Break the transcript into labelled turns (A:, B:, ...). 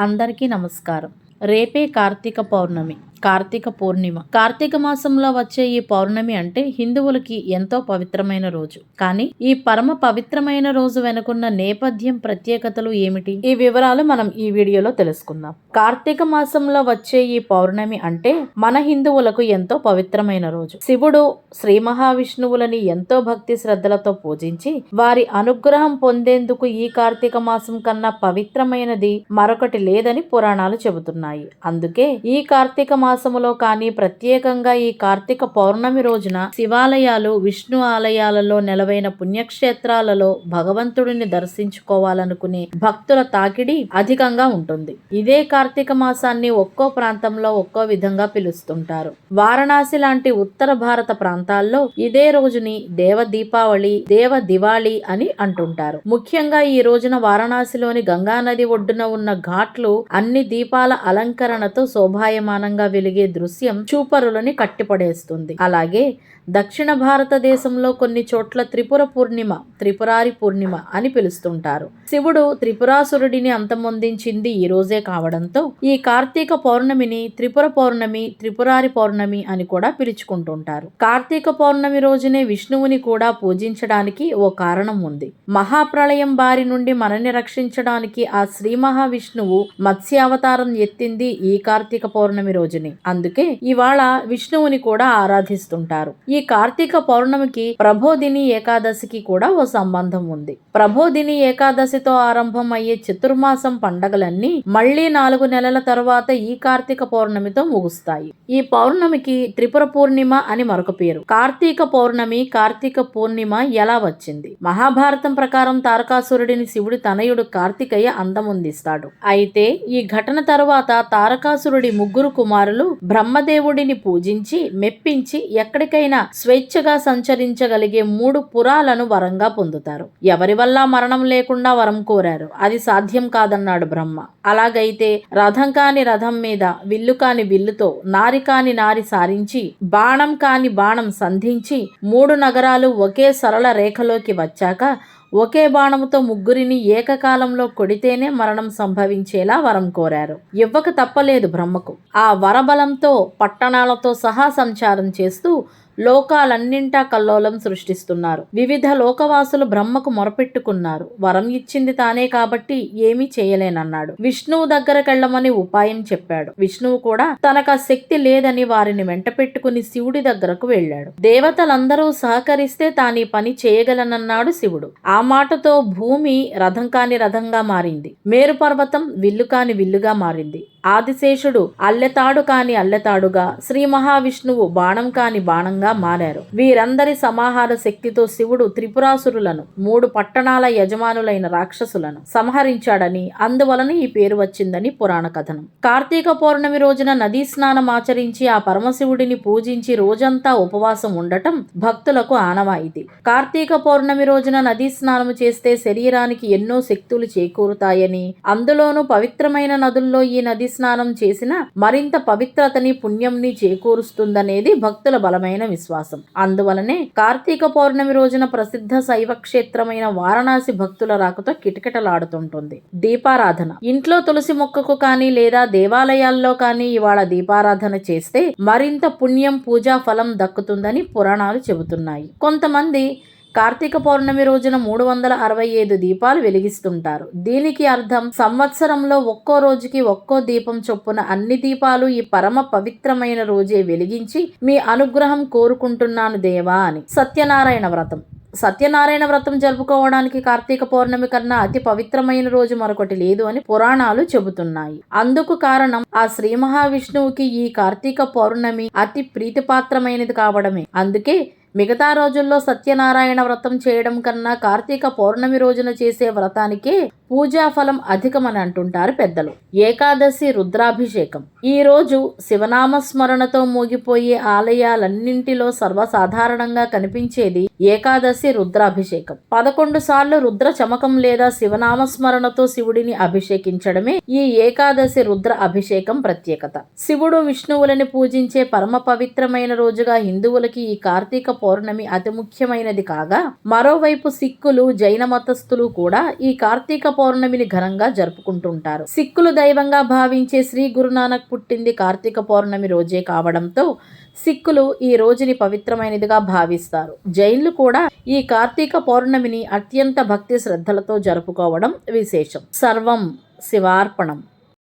A: అందరికీ నమస్కారం. రేపే కార్తీక పౌర్ణమి. కార్తీక పూర్ణిమ. కార్తీక మాసంలో వచ్చే ఈ పౌర్ణమి అంటే హిందువులకి ఎంతో పవిత్రమైన రోజు. కానీ ఈ పరమ పవిత్రమైన రోజు వెనుకున్న నేపథ్యం, ప్రత్యేకతలు ఏమిటి? ఈ వివరాలు మనం ఈ వీడియోలో తెలుసుకుందాం. కార్తీక మాసంలో వచ్చే ఈ పౌర్ణమి అంటే మన హిందువులకు ఎంతో పవిత్రమైన రోజు. శివుడు, శ్రీ మహావిష్ణువులని ఎంతో భక్తి శ్రద్ధలతో పూజించి వారి అనుగ్రహం పొందేందుకు ఈ కార్తీక మాసం కన్నా పవిత్రమైనది మరొకటి లేదని పురాణాలు చెబుతున్నాయి. అందుకే ఈ కార్తీక మాసములో కానీ ప్రత్యేకంగా ఈ కార్తీక పౌర్ణమి రోజున శివాలయాలు, విష్ణు ఆలయాలలో నెలవైన పుణ్యక్షేత్రాలలో భగవంతుడిని దర్శించుకోవాలనుకునే భక్తుల తాకిడి అధికంగా ఉంటుంది. ఇదే కార్తీక మాసాన్ని ఒక్కో ప్రాంతంలో ఒక్కో విధంగా పిలుస్తుంటారు. వారణాసి లాంటి ఉత్తర భారత ప్రాంతాల్లో ఇదే రోజుని దేవ దీపావళి, దేవ దివాళి అని అంటుంటారు. ముఖ్యంగా ఈ రోజున వారణాసిలోని గంగానది ఒడ్డున ఉన్న ఘాట్లు అన్ని దీపాల అలంకరణతో శోభాయమానంగా వెలిగే దృశ్యం చూపరులని కట్టిపడేస్తుంది. అలాగే దక్షిణ భారతదేశంలో కొన్ని చోట్ల త్రిపుర పూర్ణిమ, త్రిపురారి పూర్ణిమ అని పిలుస్తుంటారు. శివుడు త్రిపురాసురుడిని అంతమొందించింది ఈ రోజే కావడంతో ఈ కార్తీక పౌర్ణమిని త్రిపుర పౌర్ణమి, త్రిపురారి పౌర్ణమి అని కూడా పిలుచుకుంటుంటారు. కార్తీక పౌర్ణమి రోజునే విష్ణువుని కూడా పూజించడానికి ఓ కారణం ఉంది. మహాప్రళయం బారి నుండి మనని రక్షించడానికి ఆ శ్రీ మహావిష్ణువు మత్స్యావతారం ఎత్తింది ఈ కార్తీక పౌర్ణమి రోజుని. అందుకే ఇవాళ విష్ణువుని కూడా ఆరాధిస్తుంటారు. ఈ కార్తీక పౌర్ణమికి ప్రభోదిని ఏకాదశికి కూడా ఓ సంబంధం ఉంది. ప్రభోదిని ఏకాదశితో ఆరంభం అయ్యే చతుర్మాసం పండగలన్నీ మళ్లీ 4 నెలల తర్వాత ఈ కార్తీక పౌర్ణమితో ముగుస్తాయి. ఈ పౌర్ణమికి త్రిపుర పూర్ణిమ అని మరొక పేరు. కార్తీక పౌర్ణమి, కార్తీక పూర్ణిమ ఎలా వచ్చింది? మహాభారతం ప్రకారం తారకాసురుడిని శివుడి తనయుడు కార్తికేయ అందమొందిస్తాడు. అయితే ఈ ఘటన తరువాత తారకాసురుడి 3 కుమారులు బ్రహ్మదేవుడిని పూజించి మెప్పించి ఎక్కడికైనా స్వేచ్ఛగా సంచరించగలిగే 3 పురాలను వరంగా పొందుతారు. ఎవరి వల్ల మరణం లేకుండా వరం కోరారు. అది సాధ్యం కాదన్నాడు బ్రహ్మ. అలాగైతే రథం కాని రథం మీద, విల్లు కాని విల్లుతో, నారి కాని నారి సారించి, బాణం కాని బాణం సంధించి 3 నగరాలు ఒకే సరళ రేఖలోకి వచ్చాక ఒకే బాణముతో 3 ఏకకాలంలో కొడితేనే మరణం సంభవించేలా వరం కోరారు. ఇవ్వక తప్పలేదు బ్రహ్మకు. ఆ వరబలంతో పట్టణాలతో సహా సంచారం చేస్తూ లోకాలన్నింటా కల్లోలం సృష్టిస్తున్నారు. వివిధ లోకవాసులు బ్రహ్మకు మొరపెట్టుకున్నారు. వరం ఇచ్చింది తానే కాబట్టి ఏమీ చేయలేనన్నాడు. విష్ణువు దగ్గరకెళ్లమని ఉపాయం చెప్పాడు. విష్ణువు కూడా తనకు ఆ శక్తి లేదని వారిని వెంట పెట్టుకుని శివుడి దగ్గరకు వెళ్ళాడు. దేవతలందరూ సహకరిస్తే తానీ పని చేయగలనన్నాడు శివుడు. ఆ మాటతో భూమి రథం కాని రథంగా మారింది. మేరు పర్వతం విల్లు కాని విల్లుగా మారింది. ఆదిశేషుడు అల్లెతాడు కాని అల్లెతాడుగా, శ్రీ మహావిష్ణువు బాణం కాని బాణంగా మారారు. వీరందరి సమాహార శక్తితో శివుడు త్రిపురాసురులను, 3 పట్టణాల యజమానులైన రాక్షసులను సంహరించాడని, అందువలన ఈ పేరు వచ్చిందని పురాణ కథనం. కార్తీక పౌర్ణమి రోజున నదీ స్నానం ఆచరించి ఆ పరమశివుడిని పూజించి రోజంతా ఉపవాసం ఉండటం భక్తులకు ఆనవాయితీ. కార్తీక పౌర్ణమి రోజున నదీ స్నానం చేస్తే శరీరానికి ఎన్నో శక్తులు చేకూరుతాయని, అందులోనూ పవిత్రమైన నదుల్లో ఈ నదీ స్నానం చేసిన మరింత పవిత్రతని, పుణ్యంని చేకూరుస్తుందనేది భక్తుల బలమైన విశ్వాసం. అందువలనే కార్తీక పౌర్ణమి రోజున ప్రసిద్ధ శైవ క్షేత్రమైన వారణాసి భక్తుల రాకతో కిటకిటలాడుతుంటుంది. దీపారాధన. ఇంట్లో తులసి మొక్కకు కానీ లేదా దేవాలయాల్లో కానీ ఇవాళ దీపారాధన చేస్తే మరింత పుణ్యం, పూజా ఫలం దక్కుతుందని పురాణాలు చెబుతున్నాయి. కొంతమంది కార్తీక పౌర్ణమి రోజున 365 దీపాలు వెలిగిస్తుంటారు. దీనికి అర్థం సంవత్సరంలో ఒక్కో రోజుకి ఒక్కో దీపం చొప్పున అన్ని దీపాలు ఈ పరమ పవిత్రమైన రోజే వెలిగించి మీ అనుగ్రహం కోరుకుంటున్నాను దేవా అని. సత్యనారాయణ వ్రతం. సత్యనారాయణ వ్రతం జరుపుకోవడానికి కార్తీక పౌర్ణమి కన్నా అతి పవిత్రమైన రోజు మరొకటి లేదు అని పురాణాలు చెబుతున్నాయి. అందుకు కారణం ఆ శ్రీ మహావిష్ణువుకి ఈ కార్తీక పౌర్ణమి అతి ప్రీతిపాత్రమైనది కావడమే. అందుకే మిగతా రోజుల్లో సత్యనారాయణ వ్రతం చేయడం కన్నా కార్తీక పౌర్ణమి రోజున చేసే వ్రతానికే పూజా ఫలం అధికమని అంటుంటారు పెద్దలు. ఏకాదశి రుద్రాభిషేకం. ఈ రోజు శివనామస్మరణతో మోగిపోయే ఆలయాలన్నింటిలో సర్వసాధారణంగా కనిపించేది ఏకాదశి రుద్రాభిషేకం. 11 సార్లు రుద్ర చమకం లేదా శివనామస్మరణతో శివుడిని అభిషేకించడమే ఈ ఏకాదశి రుద్ర అభిషేకం ప్రత్యేకత. శివుడు, విష్ణువులని పూజించే పరమ పవిత్రమైన రోజుగా హిందువులకి ఈ కార్తీక పౌర్ణమి అతి ముఖ్యమైనది కాగా, మరోవైపు సిక్కులు, జైన మతస్థులు కూడా ఈ కార్తీక పౌర్ణమిని ఘనంగా జరుపుకుంటుంటారు. సిక్కులు దైవంగా భావించే శ్రీ గురునానక్ పుట్టింది కార్తీక పౌర్ణమి రోజే కావడంతో సిక్కులు ఈ రోజుని పవిత్రమైనదిగా భావిస్తారు. జైన్లు కూడా ఈ కార్తీక పౌర్ణమిని అత్యంత భక్తి శ్రద్ధలతో జరుపుకోవడం విశేషం. సర్వం శివార్పణం.